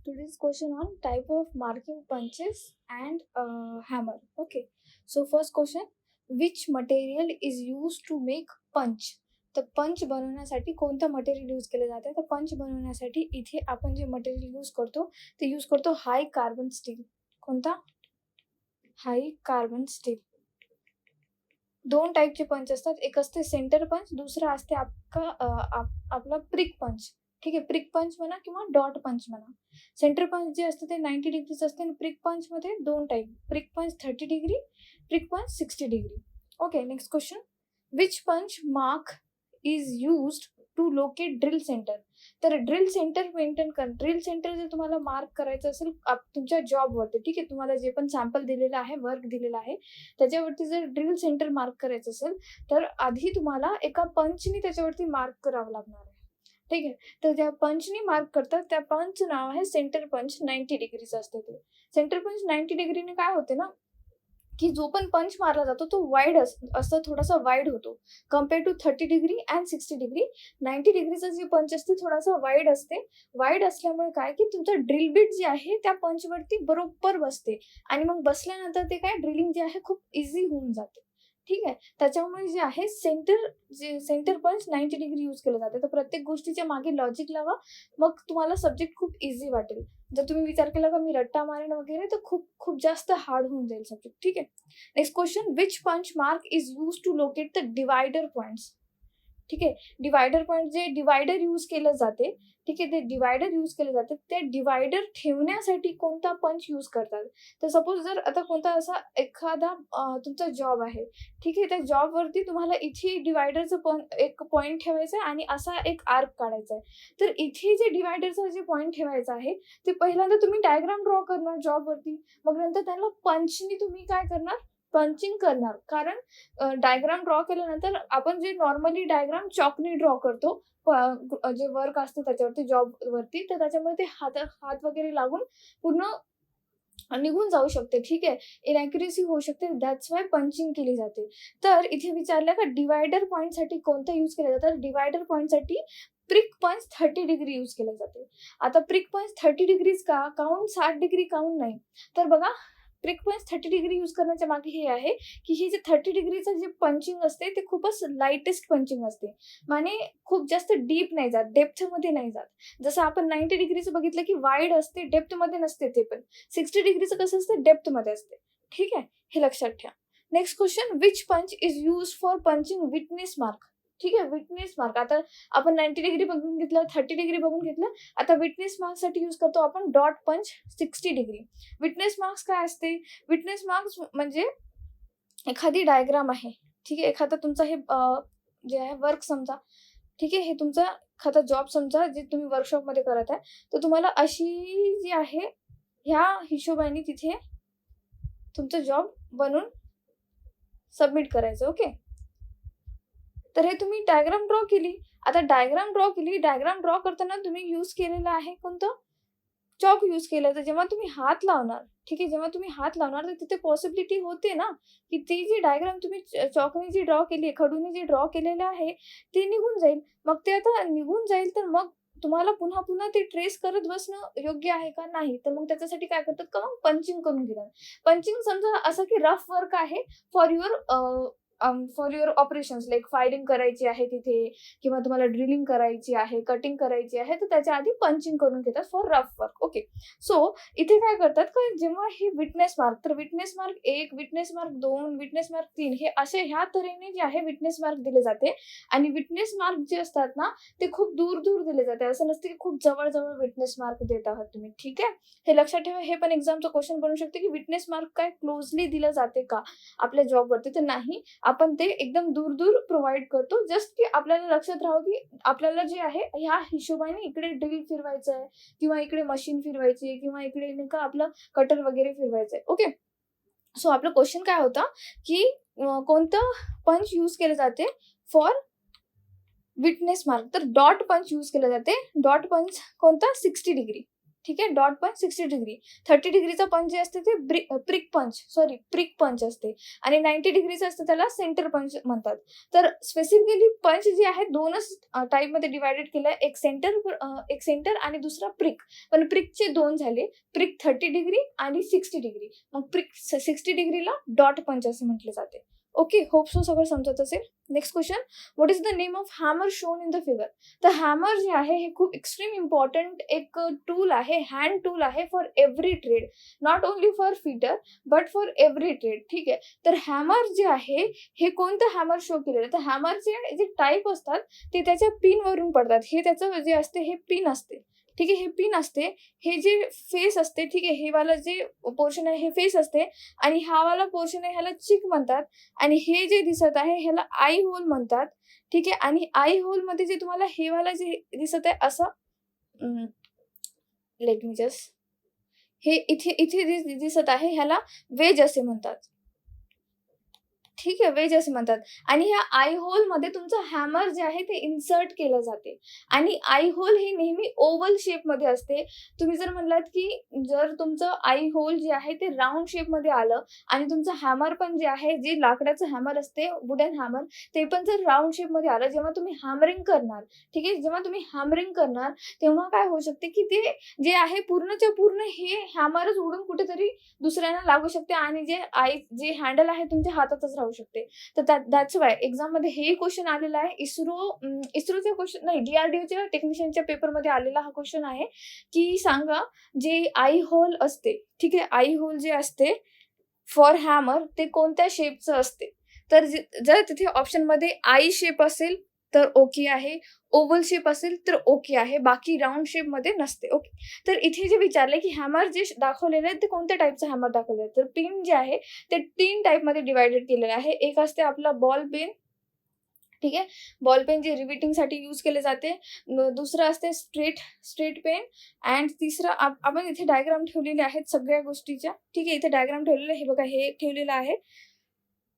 Today's question on type of marking punches and hammer. Okay. So first question, which material is used to make punch? तर पंच बनवण्यासाठी कोणतं material use केलं जाते? तर पंच बनवण्यासाठी इथे आपण जे मटेरियल यूज करतो ते यूज करतो हाय कार्बन स्टील. कोणता? हाय कार्बन स्टील. दोन टाईपचे पंच असतात. एक असते सेंटर पंच, दुसरा असते आपला प्रिक पंच. ठीक आहे, प्रिक पंच म्हणा किंवा डॉट पंच म्हणा. सेंटर पंच जे असतं ते 90 डिग्रीच असते आणि प्रिक पंचमध्ये दोन टाईप, प्रिक पंच 30 degree, prick punch 60 degree. Okay, next question, which punch mark is used to locate drill centre? तर ड्रिल सेंटर ड्रिल सेंटर जर तुम्हाला मार्क करायचं असेल तुमच्या जॉबवरती, ठीक आहे, तुम्हाला जे पण सॅम्पल दिलेलं आहे, वर्क दिलेलं आहे, त्याच्यावरती जर ड्रिल सेंटर मार्क करायचं असेल तर आधी तुम्हाला एका पंचनी त्याच्यावरती मार्क करावं लागणार आहे. ठीक आहे, तर त्या पंचनी मार्क करतात, त्या पंचचं नाव आहे सेंटर पंच. 90 डिग्रीचं असते ते. सेंटर पंच 90 डिग्रीने काय होते ना, की जो पण पंच मारला जातो तो वाईड असं थोडासा वाईड होतो compare to 30 degree and 60 degree. 90 डिग्रीचं जे पंच असते थोडासा वाईड असते. वाईड असल्यामुळे काय की तुमचं ड्रिल बिट जे आहे त्या पंचवरती बरोबर बसते आणि मग बसल्यानंतर ते काय ड्रिलिंग जे आहे खूप इझी होऊन जाते. ठीक आहे, त्याच्यामुळे जे आहे सेंटर पंच 90 डिग्री यूज केलं जाते. तर प्रत्येक गोष्टीच्या मागे लॉजिक लावा, मग तुम्हाला सब्जेक्ट खूप इझी वाटेल. जर तुम्ही विचार केला का मी रट्टा मारेन वगैरे तर खूप खूप जास्त हार्ड होऊन जाईल सब्जेक्ट. ठीक आहे, next question, which punch mark is use to locate the divider points? ठीक आहे, डिवायडर पॉइंट जे डिवायडर यूज केलं जाते, ठीक आहे, ते डिवायडर यूज केले जाते, ते डिवायडर ठेवण्यासाठी कोणता पंच यूज करतात? तर सपोज जर आता कोणता असा एखादा तुमचा जॉब आहे, ठीक आहे, त्या जॉबवरती तुम्हाला इथे डिवायडरचं एक पॉईंट ठेवायचं आहे आणि असा एक आर्क काढायचा आहे. तर इथे जे डिवायडरचा जे पॉईंट ठेवायचा आहे ते पहिल्यांदा तुम्ही डायग्राम ड्रॉ करणार जॉबवरती, मग नंतर त्याला पंचनी तुम्ही काय करणार, पंचिंग करणार. कारण डायग्राम ड्रॉ केल्यानंतर आपण जे नॉर्मली डायग्राम चॉकनी ड्रॉ करतो जे वर्क असतं त्याच्यावरती जॉबवरती, तर त्याच्यामुळे ते हात वगैरे लागून पूर्ण निघून जाऊ शकते. ठीक आहे, इनॅक्युरेसी होऊ शकते. दॅट्स वाय पंचिंग केली जाते. तर इथे विचारलं का डिवायडर पॉईंटसाठी कोणतं यूज केलं जातं? डिवायडर पॉईंटसाठी प्रिक पंच 30 डिग्री यूज केलं जाते. आता प्रिक पंच 30 डिग्रीज का काउन 60 डिग्री काउन नाही? तर बघा, प्रिक पंच 30 डिग्री यूज करण्याच्या मागे हे आहे की हे जे 30 डिग्रीचं जे पंचिंग असते ते खूपच लाईटेस्ट पंचिंग असते. म्हणजे खूप जास्त डीप नाही जात, डेप्थमध्ये नाही जात. जसं आपण 90 डिग्रीचं बघितलं की वाईड असते, डेप्थमध्ये नसते. ते पण 60 डिग्रीचं कसं असतं, डेप्थमध्ये असते. ठीक आहे, हे लक्षात ठेवा. नेक्स्ट क्वेश्चन, विच पंच is use for punching witness mark? ठीक आहे, विटनेस मार्क. आता आपण 90 डिग्री बघून घेतलं, 30 डिग्री बघून घेतलं, आता विटनेस मार्क्ससाठी यूज करतो आपण डॉट पंच 60 डिग्री. विटनेस मार्क्स काय असते? विटनेस मार्क्स म्हणजे एखादी डायग्राम आहे, ठीक आहे, एखादा तुमचा हे जे आहे वर्क समजा, ठीक आहे, हे तुमचा एखादा जॉब समजा जे तुम्ही वर्कशॉपमध्ये करत आहे, तर तुम्हाला अशी जी आहे ह्या हिशोबाने तिथे तुमचा जॉब बनवून सबमिट करायचं. ओके, तर हे तुम्ही डायग्राम ड्रॉ केली. आता डायग्राम ड्रॉ करताना तुम्ही यूज केलेलं आहे कोणतं, चॉक यूज केलं. तर जेव्हा तुम्ही हात लावणार, ठीक आहे, जेव्हा तुम्ही हात लावणार तर तिथे पॉसिबिलिटी होते ना की ती जी डायग्राम तुम्ही चॉकने जी ड्रॉ केली, खडूने जी ड्रॉ केलेलं आहे ते निघून जाईल. मग ते आता निघून जाईल तर मग तुम्हाला पुन्हा पुन्हा ते ट्रेस करत बसणं योग्य आहे का? नाही. तर मग त्याच्यासाठी काय करतात का, मग पंचिंग करून घेतात. पंचिंग समजा असं की रफ वर्क आहे for your operations, like firing करायची आहे तिथे किंवा तुम्हाला ड्रिलिंग करायची आहे, कटिंग करायची आहे, तर त्याच्या आधी पंचिंग करून घेतात for rough work. Okay, so इथे काय करतात का, जेव्हा हे विटनेस मार्क, तर witness mark 1, witness mark 2, witness mark 3, हे असे ह्या तऱ्हेने जे आहे विटनेस मार्क दिले जाते. आणि विटनेस मार्क जे असतात ना ते खूप दूर दूर दिले जाते. असं नसते की खूप जवळ जवळ विटनेस मार्क देत आहात तुम्ही. ठीक आहे, हे लक्षात ठेवा. हे पण एक्झामचं क्वेश्चन बनू शकते की विटनेस मार्क काय क्लोजली दिलं जाते का आपल्या जॉबवरती? तर नाही, आपण ते एकदम दूर दूर प्रोव्हाइड करतो. जस्ट की आपल्याला लक्षात राहावं की आपल्याला जे आहे ह्या हिशोबाने इकडे ड्रिल फिरवायचं आहे किंवा इकडे मशीन फिरवायची आहे किंवा इकडे नाही का आपलं कटर वगैरे फिरवायचं आहे. ओके, सो आपला क्वेश्चन काय होता की कोणतं पंच यूज केलं जाते फॉर विटनेस मार्क? तर डॉट पंच यूज केलं जाते. डॉट पंच कोणता? 60 डिग्री. ठीक आहे, डॉट पंच 60 डिग्री. 30 डिग्रीचा पंच जे असते ते प्रिक पंच असते आणि 90 डिग्रीचं असतं त्याला सेंटर पंच म्हणतात. तर स्पेसिफिकली पंच जे आहे दोनच टाईपमध्ये डिवायडेड केलं आहे, एक सेंटर आणि दुसरा प्रिक. पण प्रिकचे दोन झाले, प्रिक 30 डिग्री आणि 60 डिग्री. मग प्रिक 60 डिग्रीला डॉट पंच असे म्हटले जाते. ओके, होप सो सगळं समजत असेल. Next question, what is the name of hammer shown in the figure? तर हॅमर जे आहे हे खूप एक्स्ट्रीम इम्पॉर्टंट एक टूल आहे, हँड टूल आहे for every trade, not only for fitter but for every trade. ठीक आहे, तर हॅमर जे आहे हे कोणतं हॅमर शो केलेलं? तर हॅमरचे जे टाईप असतात ते त्याच्या पिनवरून पडतात. हे त्याचं जे असते हे पिन असते. ठीक आहे, हे पिन असते, हे जे फेस असते, ठीक आहे, हे वाला जे पोर्शन आहे हे फेस असते आणि हा वाला पोर्शन आहे ह्याला चिक म्हणतात आणि हे जे दिसत आहे ह्याला आय होल म्हणतात. ठीक आहे, आणि आय होल मध्ये जे तुम्हाला हे वाला जे दिसत आहे असं, लेट मी जस्ट, हे इथे इथे दिसत आहे ह्याला वेज असे म्हणतात. ठीक आहे, वेज असे म्हणतात आणि ह्या आय होल मध्ये तुमचं हॅमर जे आहे ते इन्सर्ट केलं जाते आणि आय होल हे नेहमी ओव्हल शेप मध्ये असते. तुम्ही जर म्हणलात की जर तुमचं आय होल जे आहे ते राऊंड शेप मध्ये आलं आणि तुमचं हॅमर पण जे आहे, जे लाकडाचं हॅमर असते, वुडन हॅमर, ते पण जर राऊंड शेप मध्ये आलं, जेव्हा तुम्ही हॅमरिंग करणार, ठीक आहे, जेव्हा तुम्ही हॅमरिंग करणार तेव्हा काय होऊ शकते की ते जे आहे पूर्णच्या पूर्ण हे हॅमरच उडून कुठेतरी दुसऱ्यांना लागू शकते आणि जे हँडल आहे तुमच्या हातातच राहू शकते. तर दॅट्स वाय एक्झाम मध्ये हे क्वेश्चन आलेला आहे. इस्रोच्या क्वेश्चन नाही, DRDOच्या टेक्निशियनच्या पेपरमध्ये आलेला हा क्वेश्चन आहे की सांगा जे आय होल असते, ठीक आहे, आय होल जे असते फॉर हॅमर ते कोणत्या शेपचं असते? तर जर तिथे ऑप्शन मध्ये आय शेप असेल तर ओके आहे, ओव्हल शेप असेल तर ओके आहे, बाकी राऊंड शेप मध्ये नसते. ओके, तर इथे जे विचारले की हॅमर जे दाखवलेलं आहे ते कोणत्या टाईपचं हॅमर दाखवलेलं आहे? तर पिन जे आहे ते 3 टाईप मध्ये डिवायडेड केलेलं आहे. एक असते आपला बॉल पेन, ठीक आहे, बॉल पेन जे रिविटिंग साठी यूज केले जाते. दुसरं असते स्ट्रेट पेन अँड तिसरं आपण इथे डायग्राम ठेवलेले आहेत सगळ्या गोष्टीच्या. ठीक आहे, इथे डायग्राम ठेवलेले हे बघा, हे ठेवलेलं आहे.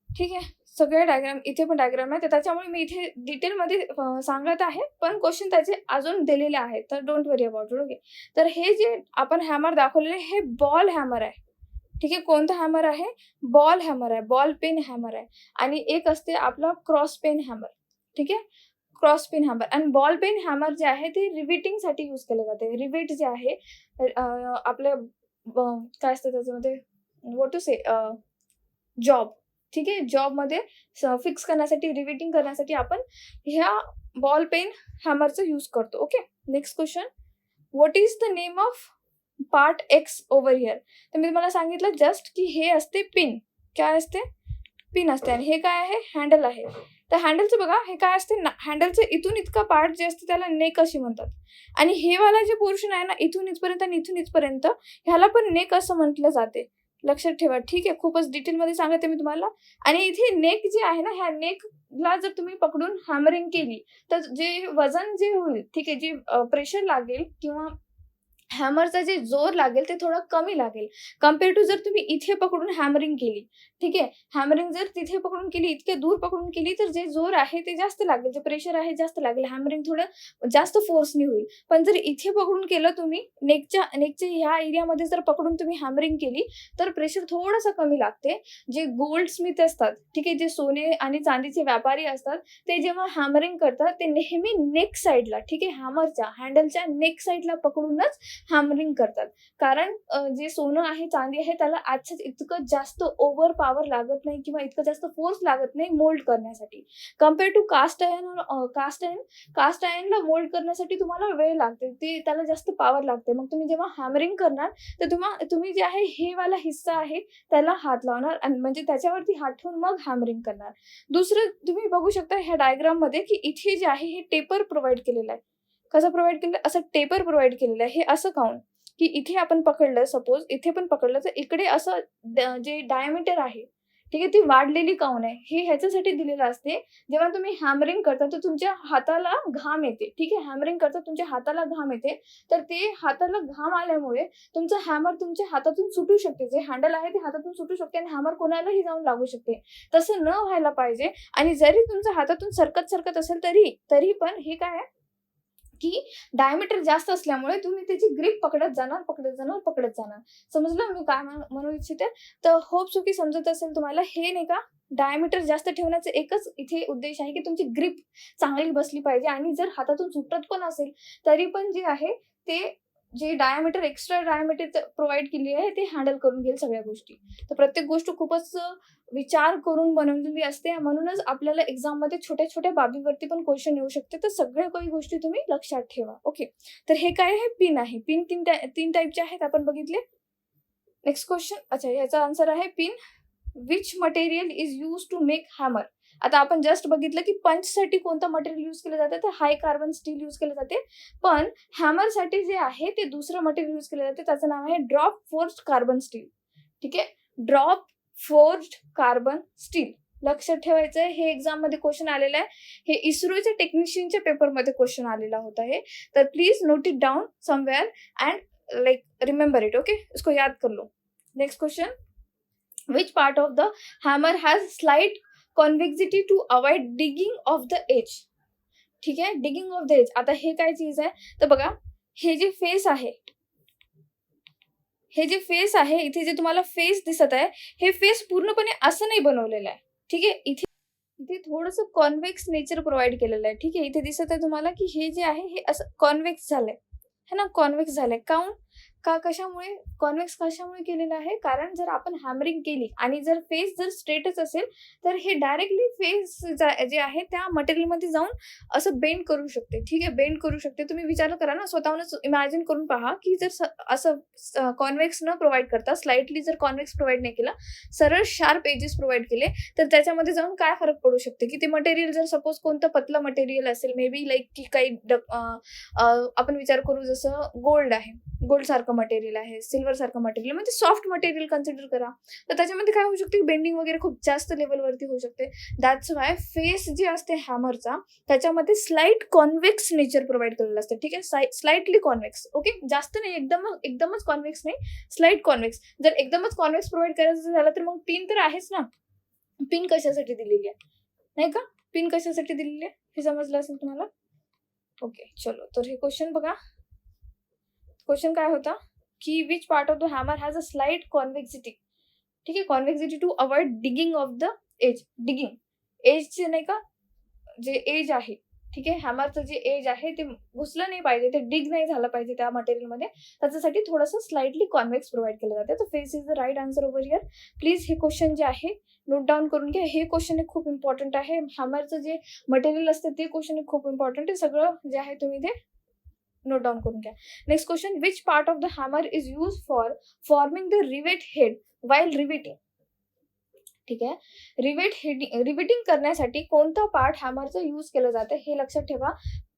ठीक आहे, सगळे डायग्राम, इथे पण डायग्राम आहे, तर त्याच्यामुळे मी इथे डिटेलमध्ये सांगत आहे, पण क्वेश्चन त्याचे अजून दिलेले आहेत, तर don't worry about it. Okay, तर हे जे आपण हॅमर दाखवलेले हे बॉल हॅमर आहे. ठीक आहे, कोणता हॅमर आहे? बॉल हॅमर आहे, बॉल पेन हॅमर आहे. आणि एक असते आपला क्रॉस पेन हॅमर. ठीक आहे, क्रॉस पेन हॅमर आणि बॉल पेन हॅमर जे आहे ते रिविटिंग साठी यूज केले जाते. रिविट जे आहे आपल्या काय असतं त्याच्यामध्ये, व्हॉट टू से, जॉब. ठीक आहे, जॉब मध्ये फिक्स करण्यासाठी, रिविटिंग करण्यासाठी आपण ह्या बॉल पेन हॅमरचा यूज करतो. Okay, next question, what is the name of part x over here? तर मी तुम्हाला सांगितलं जस्ट की हे असते पिन. काय असते? पिन असते आणि हे काय आहे? हँडल आहे. तर हँडलचं बघा, हे काय असते? हँडलचं इथून इतका पार्ट जे असते त्याला नेक अशी म्हणतात आणि हे वाला जे पोर्शन आहे ना, इथून इथपर्यंत आणि इथून इथपर्यंत, ह्याला पण नेक असं म्हटलं जाते. लक्षात ठेवा. ठीक आहे, खूपच डिटेलमध्ये सांगते मी तुम्हाला. आणि इथे नेक जे आहे ना, ह्या नेकला जर तुम्ही पकडून हॅमरिंग केली तर जे वजन जे होईल, ठीक आहे, जे प्रेशर लागेल किंवा हॅमरचा जे जोर लागेल ते थोडं कमी लागेल कम्पेअर टू जर तुम्ही इथे पकडून हॅमरिंग केली. ठीक आहे, हॅमरिंग जर तिथे पकडून केली, इतके दूर पकडून केली, तर जे जोर आहे ते जास्त लागेल, जे प्रेशर आहे जास्त लागेल, हॅमरिंग थोडं जास्त फोर्सनी होईल. पण जर इथे पकडून केलं तुम्ही, नेकच्या ह्या एरियामध्ये जर पकडून तुम्ही हॅमरिंग केली तर प्रेशर थोडंसं कमी लागते. जे गोल्ड स्मिथ असतात, ठीक आहे, जे सोने आणि चांदीचे व्यापारी असतात, ते जेव्हा हॅमरिंग करतात ते नेहमी नेक साईडला, ठीक आहे, हॅमरच्या हँडलच्या नेक साईडला पकडूनच हॅमरिंग करतात. कारण जे सोनं आहे, चांदी आहे, त्याला आजच इतकं जास्त ओव्हर पॉवर लागत नाही किंवा इतकं जास्त फोर्स लागत नाही मोल्ड करण्यासाठी कम्पेअर टू कास्ट आयर्नला मोल्ड करण्यासाठी तुम्हाला वेळ लागते, ते त्याला जास्त पॉवर लागते. मग तुम्ही जेव्हा हॅमरिंग करणार तर तुम्ही जे आहे हे वाला हिस्सा आहे त्याला हात लावणार आणि म्हणजे त्याच्यावरती हात ठेवून मग हॅमरिंग करणार. दुसरं तुम्ही बघू शकता ह्या डायग्राम मध्ये की इथे जे आहे हे टेपर प्रोव्हाइड केलेलं आहे. कसं प्रोव्हाइड केलं? असं टेपर प्रोव्हाइड केलेलं आहे. हे असं काऊन की इथे आपण पकडलं, सपोज इथे पण पकडलं, तर इकडे असं जे डायमीटर आहे, ठीक आहे, ती वाढलेली काऊन आहे, हे ह्याच्यासाठी दिलेलं असते. जेव्हा तुम्ही हॅमरिंग करता तर तुमच्या हाताला घाम येते. ठीक आहे, हॅमरिंग करता तुमच्या हाताला घाम येते, तर ते हाताला घाम आल्यामुळे तुमचं हॅमर तुमच्या हातातून सुटू शकते. जे हँडल आहे ते हातातून सुटू शकते आणि हॅमर कोणालाही जाऊन लागू शकते. तसं न व्हायला पाहिजे. आणि जरी तुमच्या हातातून सरकत असेल तरी पण हे काय आहे, की डायमीटर जास्त असल्यामुळे तुम्ही त्याची ग्रीप पकडत जाणार. समजलं मी काय म्हणू इच्छिते? तर होप सो की समजत असेल तुम्हाला. हे नाही का, डायमीटर जास्त ठेवण्याचा एकच इथे उद्देश आहे की तुमची ग्रीप चांगली बसली पाहिजे आणि जर हातातून सुटत पण असेल तरी पण जे आहे ते जे डायमीटर एक्स्ट्रा डायमीटर प्रोव्हाइड केली आहे ते हँडल करून घेईल सगळ्या गोष्टी. तर प्रत्येक गोष्ट खूपच विचार करून बनवलेली असते. म्हणूनच आपल्याला एक्झाममध्ये छोट्या-छोट्या बाबीवरती पण क्वेश्चन येऊ शकते. तर सगळ्या काही गोष्टी तुम्ही लक्षात ठेवा. ओके. तर हे काय आहे? पिन आहे. पिन 3 टाइपचे आहेत आपण बघितले. Next question. अच्छा, याचा आन्सर आहे pin. Which material is use to make hammer? आता आपण जस्ट बघितलं की पंचसाठी कोणतं मटेरियल यूज केलं जातं, तर हाय कार्बन स्टील यूज केलं जाते. पण हॅमरसाठी जे आहे ते दुसरं मटेरियल यूज केलं जाते. त्याचं नाव आहे ड्रॉप फोर्स्ड कार्बन स्टील. ठीक आहे, ड्रॉप फोर्स्ड कार्बन स्टील. लक्षात ठेवायचं आहे. हे एक्झाम मध्ये क्वेश्चन आलेलं आहे. हे इस्रोच्या टेक्निशियनच्या पेपरमध्ये क्वेश्चन आलेला होता हे. तर please note it down somewhere and like remember it. Okay, इसको याद कर लो. Next question. Which part of the hammer has slight convexity to avoid digging of the edge? ठीक आहे, डिगिंग ऑफ द एज. आता हे काय चीज आहे? तर बघा, हे जे फेस आहे, इथे जे तुम्हाला फेस दिसत आहे, हे फेस पूर्णपणे असं नाही बनवलेलं आहे. ठीक आहे, इथे थोडंसं कॉन्व्हेक्स नेचर प्रोव्हाइड केलेलं आहे. ठीक आहे, इथे दिसत आहे तुम्हाला की हे जे आहे हे असं कॉन्व्हेक्स झालंय, है ना, कॉन्व्हेक्स झालंय. काऊन? कशामुळे कॉन्व्हेक्स कशामुळे केलेलं आहे? कारण जर आपण हॅमरिंग केली आणि जर फेस जर स्ट्रेटच असेल तर हे डायरेक्टली फेस जे आहे त्या मटेरियलमध्ये जाऊन असं बेंड करू शकते. ठीक आहे, बेंड करू शकते. तुम्ही विचार करा ना, स्वतःहूनच इमॅजिन करून पहा की जर असं कॉन्व्हेक्स न प्रोव्हाइड करता स्लाइटली जर कॉन्व्हेक्स प्रोव्हाइड नाही केला, सरळ शार्प एजेस प्रोव्हाइड केले, तर त्याच्यामध्ये जाऊन काय फरक पडू शकते की ते मटेरियल जर सपोज कोणतं पतलं मटेरियल असेल, मे बी लाईक की काही आपण विचार करू जसं गोल्ड आहे, गोल्ड सारखं मटेरियल आहे, सिल्वर सारखं मटेरियल, म्हणजे सॉफ्ट मटेरियल कन्सिडर करा, तर त्याच्यामध्ये काय होऊ शकते, बेंडिंग वगैरे खूप जास्त लेवलवरती होऊ शकते. दॅट्स वाय फेस जे असते हॅमरचा त्याच्यामध्ये स्लाइट कॉन्व्हेक्स नेचर प्रोव्हाइड केलेलं असतं. ठीक आहे, स्लाइटली कॉन्व्हेक्स. ओके, जास्त नाही, एकदमच कॉन्व्हेक्स नाही, स्लाइट कॉन्व्हेक्स. जर एकदमच कॉन्व्हेक्स प्रोव्हाइड करायचं झालं तर मग पिन तर आहेच ना. पिन कशासाठी दिलेली आहे, नाही का? पिन कशासाठी दिलेली आहे हे समजलं असेल तुम्हाला. ओके, चलो. तर हे क्वेश्चन बघा. क्वेश्चन काय होता की which part of the hammer has a slight convexity. ठीक आहे, convexity to avoid digging of the edge. Digging एजचे नाही का, जे एज आहे, ठीक आहे, हॅमरचं जे एज आहे ते घुसलं नाही पाहिजे, ते डिग नाही झालं पाहिजे त्या मटेरियलमध्ये, त्याच्यासाठी थोडंसं स्लाइटली कॉन्व्हेक्स प्रोव्हाइड केलं जाते. तर face is the right answer over here. Please हे क्वेश्चन जे आहे नोट डाऊन करून घ्या. हे क्वेश्चन खूप इम्पॉर्टंट आहे. हॅमरचं जे मटेरियल असते ते क्वेश्चन खूप इम्पॉर्टंट आहे. सगळं जे आहे तुम्ही ते नोट डाउन करून घ्या. Next question. Which part of the hammer is use for forming the rivet head while riveting? ठीक आहे, रिवेटिंग करण्यासाठी कोणता पार्ट हॅमरचा यूज केलं जातं हे लक्षात ठेवा.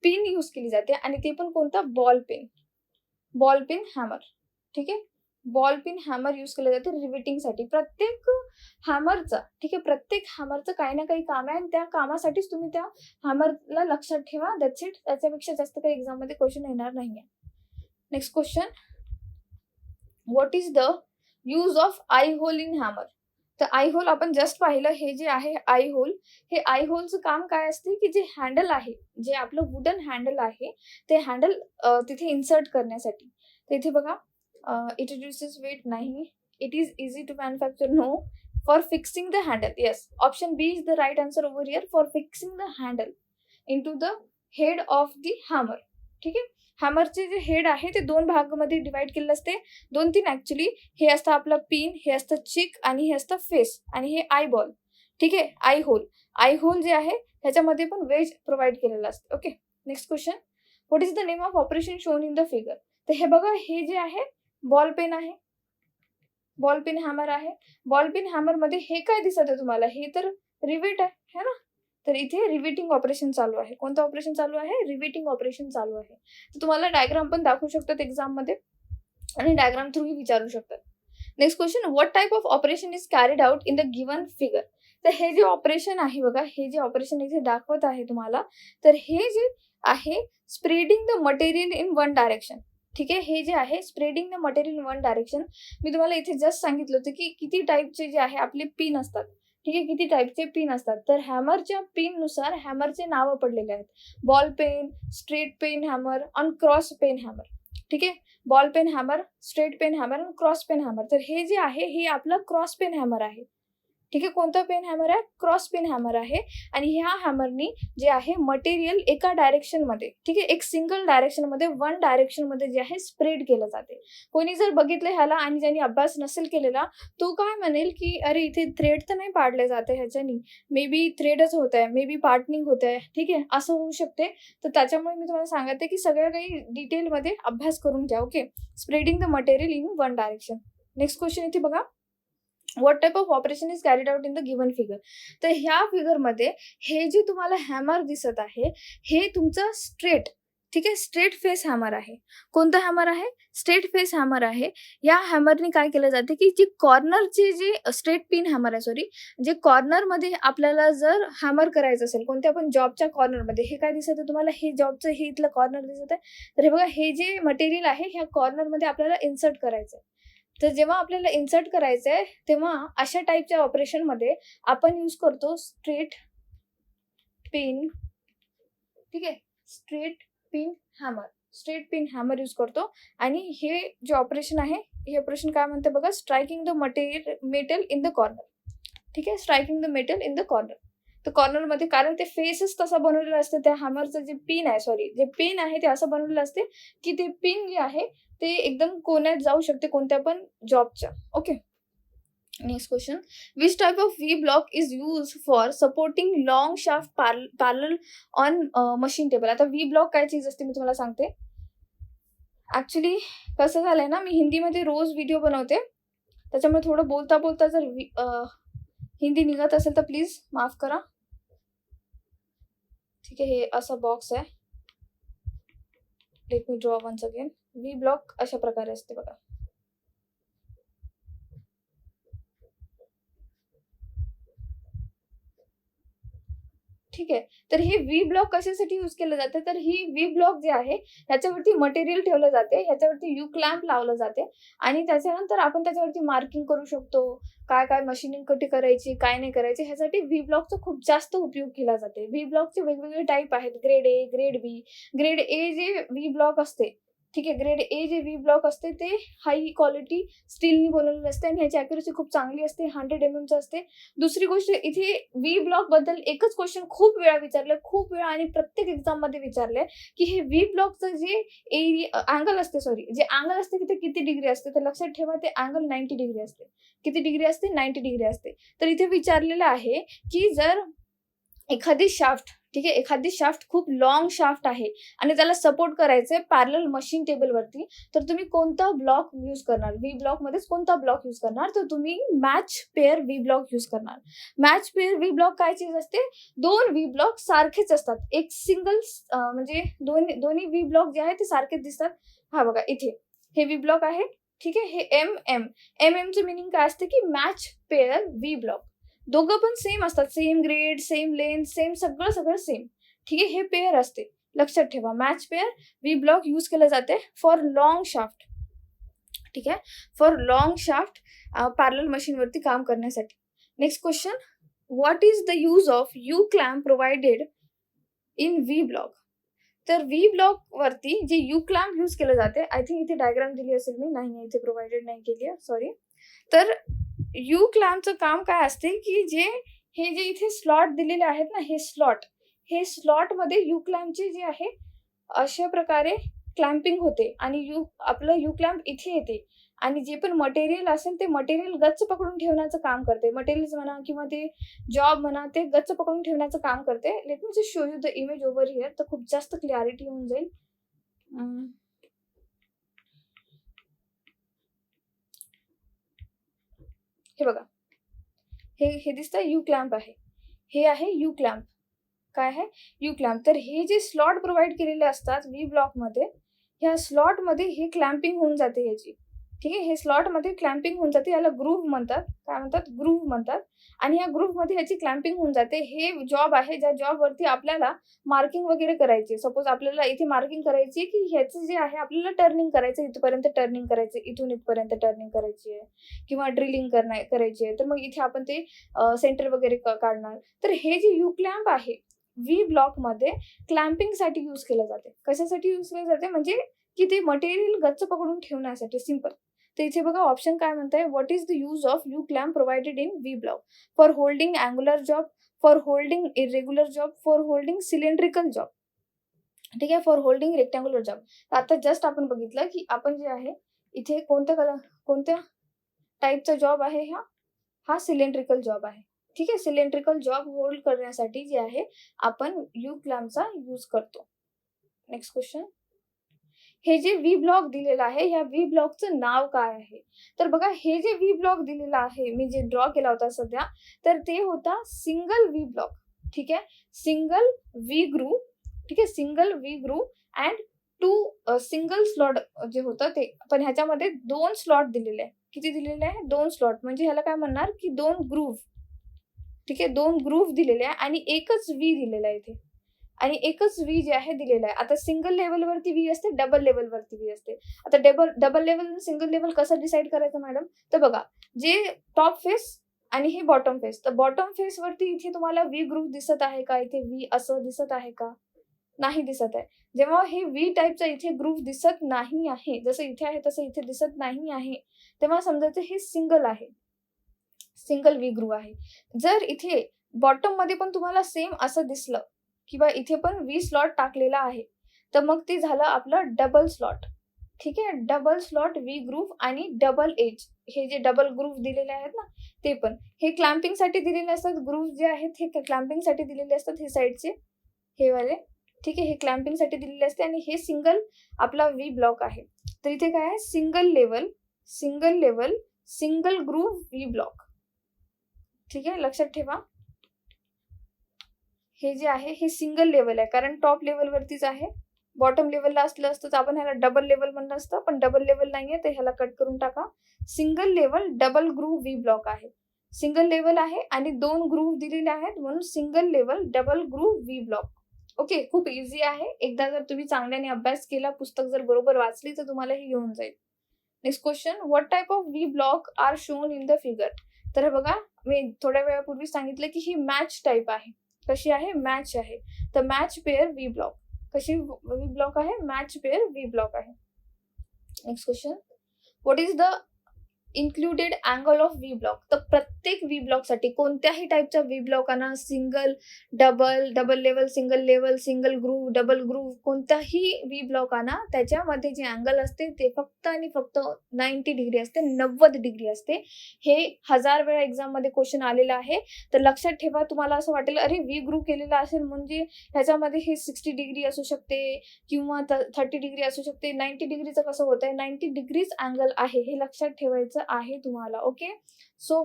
पिन यूज केली जाते आणि ते पण कोणता? Ball pin hammer. ठीक आहे, बॉल पिन हॅमर यूज केलं जातं रिवेटिंगसाठी. प्रत्येक हॅमरचा, ठीक आहे, प्रत्येक हॅमरचं काही ना काही काम आहे आणि त्या कामासाठीच तुम्ही त्या हॅमरला लक्षात ठेवा. That's it. त्याच्यापेक्षा जास्त काही एक्झाम मध्ये क्वेश्चन येणार नाहीये. Next question. What is the use of eye hole in hammer? तर आय होल आपण जस्ट पाहिलं. हे जे आहे आय होल, हे आय होलचं काम काय असते की जे हँडल आहे, जे आपलं वुडन हँडल आहे, ते हँडल तिथे इन्सर्ट करण्यासाठी. तर इथे बघा, इट रिड्युसेस वेट, नाही. It is easy to manufacture, no. For fixing the handle, yes. Option b is the right answer over here. For fixing the handle into the head of the hammer. ठीक आहे, हॅमरचे जे head आहे ते 2 भागामध्ये divide केलेलं असते, 2-3 actually. हे असतं आपलं पिन, हे असतं चिक आणि हे असतं फेस आणि हे आय बॉल. ठीक आहे, आय होल जे आहे ह्याच्यामध्ये पण वेज प्रोव्हाइड केलेलं असतं. Okay, next question. What is the name of operation shown in the figure? तर हे बघा, हे जे आहे बॉल पेन आहे, बॉल पिन हॅमर आहे. बॉल पिन हॅमर मध्ये हे काय दिसत आहे तुम्हाला? हे तर रिवेट आहे, है ना. तर इथे रिवेटिंग ऑपरेशन चालू आहे. कोणतं ऑपरेशन चालू आहे? रिवेटिंग ऑपरेशन चालू आहे. तर तुम्हाला डायग्राम पण दाखवू शकतात एक्झाम मध्ये आणि डायग्राम थ्रू विचारू शकतात. Next question. What type of operation is carried out in the given figure? तर हे जे ऑपरेशन आहे बघा, हे जे ऑपरेशन इथे दाखवत आहे तुम्हाला, तर हे जे आहे spreading the material in one direction. ठीक आहे, हे जे आहे spreading the material in one direction. मी तुम्हाला इथे जस्ट सांगितलं होतं की किती टाईपचे जे आहे आपले पिन असतात. ठीक आहे, किती टाईपचे पिन असतात. तर हॅमरच्या पिननुसार हॅमरचे नावं पडलेले आहेत. Ball peen, straight peen hammer आणि क्रॉस पेन हॅमर. ठीक आहे. Ball peen hammer, straight peen hammer आणि क्रॉस पेन हॅमर. तर हे जे आहे हे आपलं क्रॉस पेन हॅमर आहे. ठीक आहे. कोणतं पेन हॅमर आहे? क्रॉस पेन हॅमर आहे. आणि ह्या हॅमरनी जे आहे मटेरियल एका डायरेक्शनमध्ये, ठीक आहे, एक सिंगल डायरेक्शनमध्ये, वन डायरेक्शनमध्ये जे आहे स्प्रेड केलं जाते. कोणी जर बघितलं ह्याला आणि ज्यांनी अभ्यास नसेल केलेला, तो काय म्हणेल की अरे इथे थ्रेड तर नाही पाडले जाते ह्याच्यानी, मे बी थ्रेडच होत आहे, मे बी पार्टनिंग होत आहे. ठीक आहे, असं होऊ शकते. तर त्याच्यामुळे मी तुम्हाला सांगते की सगळ्या काही डिटेलमध्ये अभ्यास करून घ्या. Okay. Spreading the material in one direction. Next question इथे बघा. What type of operation is carried out in the given figure. तर ह्या फिगरमध्ये हे जे तुम्हाला हॅमर दिसत आहे हे तुमचं स्ट्रेट, ठीक आहे, स्ट्रेट फेस हॅमर आहे. कोणतं हॅमर आहे? स्ट्रेट फेस हॅमर आहे. या हॅमरने काय केलं जाते की जी कॉर्नरचे जे स्ट्रेट पिन हॅमर आहे, सॉरी, जे कॉर्नरमध्ये आपल्याला जर हॅमर करायचं असेल कोणत्या पण जॉबच्या कॉर्नरमध्ये, हे काय दिसत आहे तुम्हाला? हे जॉबचं हे इथलं कॉर्नर दिसत आहे. तर हे बघा, हे जे मटेरियल आहे ह्या कॉर्नरमध्ये आपल्याला इन्सर्ट करायचं आहे. तर जेव्हा आपल्याला इन्सर्ट करायचं आहे तेव्हा अशा टाईपच्या ऑपरेशनमध्ये आपण यूज करतो स्ट्रेट पिन, ठीक आहे, straight pin hammer. Straight pin hammer use करतो. आणि हे जे ऑपरेशन आहे हे ऑपरेशन काय म्हणते बघा, striking the metal in the corner. ठीक आहे, striking the metal in the corner. तर कॉर्नरमध्ये, कारण ते फेसच तसा बनवलेलं असते त्या हॅमरचं, जे पिन आहे, सॉरी, जे पिन आहे ते असं बनवलेलं असते की ते पिन जे आहे ते एकदम कोण्यात जाऊ शकते कोणत्या पण जॉबच्या. Okay. Next question. Which type of V block is use for supporting long shaft parallel on machine table. आता व्ही ब्लॉक काय चीज असते मी तुम्हाला सांगते. ऍक्च्युली कसं झालंय ना, मी हिंदीमध्ये रोज व्हिडिओ बनवते, त्याच्यामुळे थोडं बोलता बोलता जर हिंदी निघत असेल तर प्लीज माफ करा. ठीक आहे. हे असा बॉक्स आहे. Let me draw once again. V block अशा प्रकारे असते बघा. ठीक आहे. तर हे व्ही ब्लॉक कशासाठी यूज केलं जाते, तर ही व्ही ब्लॉक जे आहे ह्याच्यावरती मटेरियल ठेवलं जाते, ह्याच्यावरती यू क्लॅम्प लावलं जाते आणि त्याच्यानंतर आपण त्याच्यावरती मार्किंग करू शकतो, काय काय मशीनिंग कधी करायची, काय नाही करायची. ह्यासाठी व्ही ब्लॉकचा खूप जास्त उपयोग केला जाते. व्ही ब्लॉकचे वेगवेगळे टाईप आहेत. Grade A, grade B. Grade A जे व्ही ब्लॉक असते, ठीक आहे, ग्रेड ए जे व्ही ब्लॉक असते ते हाय क्वालिटी स्टीलनी बनवलेलं असते आणि ह्याची अॅक्युरसी खूप चांगली असते, 100 mm असते. दुसरी गोष्ट, इथे व्ही ब्लॉक बद्दल एकच क्वेश्चन खूप वेळा विचारलंय, खूप वेळा, आणि प्रत्येक एक्झाम मध्ये विचारलंय की हे व्ही ब्लॉकचं जे अँगल असते, सॉरी, जे अँगल असते ते किती डिग्री असते. तर लक्षात ठेवा, ते अँगल 90 डिग्री असते. किती डिग्री असते? 90 डिग्री असते. तर इथे विचारलेलं आहे की जर एखादी शाफ्ट, ठीक आहे, एखादी शाफ्ट खूप लॉंग शाफ्ट आहे आणि त्याला सपोर्ट करायचंय पॅरलल मशीन टेबलवरती, तर तुम्ही कोणता ब्लॉक यूज करणार? व्ही ब्लॉक मध्येच कोणता ब्लॉक यूज करणार? तर तुम्ही match pair V block use करणार. मॅच पेअर व्ही ब्लॉक काय चीज असते? दोन व्ही ब्लॉक सारखेच असतात. एक सिंगल म्हणजे दोन्ही व्ही ब्लॉक जे आहे ते सारखेच दिसतात. हा बघा, इथे हे व्ही ब्लॉक आहे, ठीक आहे, हे एम चं मिनिंग काय असते की मॅच पेअर व्ही ब्लॉक. दोघं पण सेम असतात, same grade, same length, same सगळं सेम. ठीक आहे, हे पेअर असते. लक्षात ठेवा, match pair V block use केलं जाते फॉर लॉंग शाफ्ट. ठीक आहे, फॉर लॉंग शाफ्ट पॅरलल मशीनवरती काम करण्यासाठी. Next question. What is the use of you clamp provided in V block. तर व्ही ब्लॉक वरती जे यू क्लॅम्प यूज केलं जाते, आय थिंक इथे डायग्राम दिली असेल मी, नाही इथे प्रोव्हाइडेड नाही केली आहे, सॉरी. तर यू क्लॅम्पचं काम काय असते की हे जे इथे स्लॉट दिलेले आहेत ना, हे स्लॉटमध्ये यू क्लॅम्पचे जे आहे अशा प्रकारे क्लॅम्पिंग होते आणि आपलं यू क्लॅम्प इथे येते आणि जे पण मटेरियल असेल ते मटेरियल गच्च पकडून ठेवण्याचं काम करते. मटेरियल्स म्हणा किंवा ते जॉब म्हणा, ते गच्च पकडून ठेवण्याचं काम करते. Let me just show you the image over here, तर खूप जास्त क्लॅरिटी होऊन जाईल. हे बघा, हे दिसतंय यू क्लॅम्प आहे. हे आहे यू क्लॅम्प. काय आहे? You clamp. तर हे जे स्लॉट प्रोव्हाइड केलेले असतात व्ही ब्लॉक मध्ये, ह्या स्लॉट मध्ये हे क्लॅम्पिंग होऊन जाते ह्याची. ठीक आहे. हे स्लॉटमध्ये क्लॅम्पिंग होऊन जाते. याला ग्रूव्ह म्हणतात. काय म्हणतात? ग्रूव्ह म्हणतात. आणि या ग्रूव्हमध्ये ह्याची क्लॅम्पिंग होऊन जाते. हे जॉब आहे, ज्या जॉबवरती आपल्याला मार्किंग वगैरे करायची. सपोज आपल्याला इथे मार्किंग करायची आहे, की ह्याचं जे आहे आपल्याला टर्निंग करायचं, इथपर्यंत टर्निंग करायचं, इथून इथपर्यंत टर्निंग करायची आहे किंवा ड्रिलिंग करायची आहे. तर मग इथे आपण ते सेंटर वगैरे काढणार. तर हे जे यू क्लॅम्प आहे, व्ही ब्लॉकमध्ये क्लॅम्पिंगसाठी यूज केलं जाते. कशासाठी यूज केलं जाते? म्हणजे की ते मटेरियल गच्च पकडून ठेवण्यासाठी. सिंपल. तर इथे बघा ऑप्शन काय म्हणताय, what is the use of you clamp provided in V block? For holding angular job, for holding irregular job, for holding cylindrical job. ठीक आहे. For holding rectangular job. आता जस्ट आपण बघितलं की आपण जे आहे इथे कोणत्या टाईपचा जॉब आहे हा सिलेंड्रिकल जॉब आहे. ठीक आहे. सिलेंड्रिकल जॉब होल्ड करण्यासाठी जे आहे आपण यू क्लॅम्पचा यूज करतो. Next question. हे जे व्ही ब्लॉक दिलेलं आहे, ह्या व्ही ब्लॉकचं नाव काय आहे? तर बघा हे जे व्ही ब्लॉक दिलेलं आहे, मी जे ड्रॉ केला होता सध्या, तर ते होता सिंगल व्ही ब्लॉक. ठीक आहे. Single V groove. ठीक आहे. Single V groove and 2 single slot जे होतं ते. पण ह्याच्यामध्ये 2 स्लॉट दिलेले आहे. किती दिलेले आहे? 2 स्लॉट. म्हणजे ह्याला काय म्हणणार की 2 ग्रूव्ह. ठीक आहे. 2 ग्रूव्ह दिलेले आहे आणि एकच व्ही दिलेला आहे इथे. आणि एकच व्ही जे आहे दिलेला आहे. आता सिंगल लेवलवरती व्ही असते, डबल लेवलवरती व्ही असते. आता डबल लेवल आणि सिंगल लेवल कसं डिसाईड करायचं मॅडम? तर बघा, जे टॉप फेस आणि हे बॉटम फेस. तर बॉटम फेसवरती इथे तुम्हाला व्ही ग्रुप दिसत आहे का? इथे व्ही असं दिसत आहे का? नाही दिसत आहे. जेव्हा हे व्ही टाईपचा इथे ग्रुप दिसत नाही आहे, जसं इथे आहे तसं इथे दिसत नाही आहे, तेव्हा समजायचं हे सिंगल आहे. सिंगल व्ही ग्रुप आहे. जर इथे बॉटम मध्ये पण तुम्हाला सेम असं दिसलं किंवा इथे पण व्ही स्लॉट टाकलेला आहे, तर मग ते झालं आपलं डबल स्लॉट. ठीक आहे. डबल स्लॉट व्ही ग्रुप आणि डबल एज. हे जे डबल ग्रुप दिलेले आहेत ना, ते पण हे क्लॅम्पिंगसाठी दिलेले असतात. ग्रुप जे आहेत हे क्लॅम्पिंगसाठी दिलेले असतात, हे साईडचे हे वाले. ठीक आहे. हे क्लॅम्पिंगसाठी दिलेले असते आणि हे सिंगल आपला व्ही ब्लॉक आहे. तर इथे काय आहे? Single level single group V block. ठीक आहे. लक्षात ठेवा. हे जे आहे हे सिंगल लेवल आहे, कारण टॉप लेवलवरतीच आहे. बॉटम लेवलला असलं असतं तर आपण ह्याला डबल लेवल म्हणलं असतं, पण डबल लेवल नाहीये, तर ह्याला कट करून टाका. Single level double groove V block आहे. सिंगल लेवल आहे आणि 2 ग्रूव्ह दिलेले आहेत, म्हणून single level double groove V block. Okay. खूप इझी आहे. एकदा जर तुम्ही चांगल्याने अभ्यास केला, पुस्तक जर बरोबर वाचली, तर तुम्हाला हे येऊन जाईल. Next question. What type of V block are shown in the figure? तर बघा, मी थोड्या वेळापूर्वी सांगितलं की ही मॅच टाइप आहे. कशी आहे? मॅच आहे. तर मॅच पेअर व्ही ब्लॉक. कशी व्ही ब्लॉक आहे? मॅच पेअर व्ही ब्लॉक आहे. Next question. What is the included angle of V block? तर प्रत्येक व्ही ब्लॉकसाठी कोणत्याही टाईपच्या व्ही ब्लॉकांना single, double level, single groove, double groove, कोणत्याही व्ही ब्लॉकांना त्याच्यामध्ये जे अँगल असते ते फक्त आणि फक्त 90 डिग्री असते, 90 डिग्री असते. हे 1000 वेळा एक्झाम मध्ये क्वेश्चन आलेला आहे. तर लक्षात ठेवा. तुम्हाला असं वाटेल अरे व्ही ग्रूव्ह केलेला असेल म्हणजे ह्याच्यामध्ये हे 60 डिग्री असू शकते किंवा 30 डिग्री असू शकते. 90 डिग्रीचं कसं होत आहे? 90 डिग्रीज अँगल आहे, हे लक्षात ठेवायचं आहे तुम्हाला. ओके. सो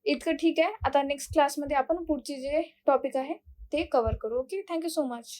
इतकं ठीक आहे. आता नेक्स्ट क्लासमध्ये आपण पुढचे जे टॉपिक आहे ते कव्हर करू. ओके. Thank you so much.